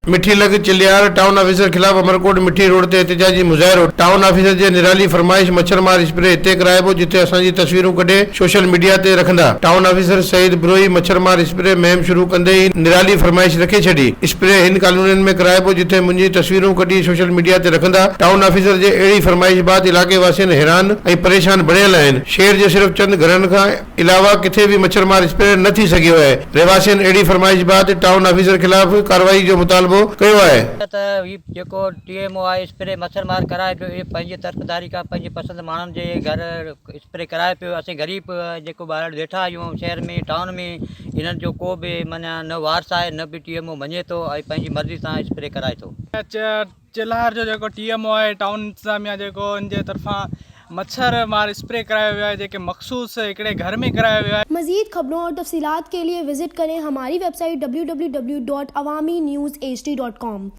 मिठी लग चिलियार town officer खिलाफ अमरकोट मिठी रोड ते एहतजाजी मुज़ाहिरो। टाउन ऑफिसर जे निराली फरमाइश मच्छर मार स्प्रे हिते कराइबो जिते असांजी तस्वीरूं कढे सोशल मीडिया ते रखंदा। टाउन ऑफिसर सईद ब्रोही मच्छर मार स्प्रे मुहिम शुरू कंदे ई निराली फरमाइश रखे छॾी। स्प्रे हिन कॉलोनियुनि में कराइबो जिते मुंहिंजी तस्वीरूं कढी सोशल मीडिया ते रखंदा। टाउन ऑफिसर जे अहिड़ी फरमाइश बाद इलाके वासियुनि हैरान ऐं परेशान बणियल आहिनि। शहर जे सिर्फ़ चंद घरनि खां अलावा किथे भी मच्छर मार स्प्रे न थी सघियो आहे। रहवासियुनि अहिड़ी फरमाइश बाद टाउन ऑफिसर खिलाफ कार्रवाई जो मुतालबो कयो आहे। जेको टीएमओ आहे स्प्रे मच्छर मार कराए पियो, इहे पंहिंजी तरफ़दारी खां पंहिंजी पसंदि माण्हुनि जे घर स्प्रे कराए पियो। असीं ग़रीब जेको ॿार वेठा आहियूं शहर में टाउन में, हिननि जो को बि माना न वारस आहे न बि टीएमओ मञे थो ऐं पंहिंजी मर्ज़ी सां स्प्रे कराए थो। चिल्हार जो जेको टीएमओ आहे टाउन इंतिज़ामिया जेको इनजे तरफ़ां मच्छर मार स्प्रे कराया हुआ है जेके मखसूस हिकिड़े घर में कराया हुआ है। मज़ीद खबरों और तफसीलात के लिए विजिट करें हमारी वेबसाइट www.awamiNewsHD.com।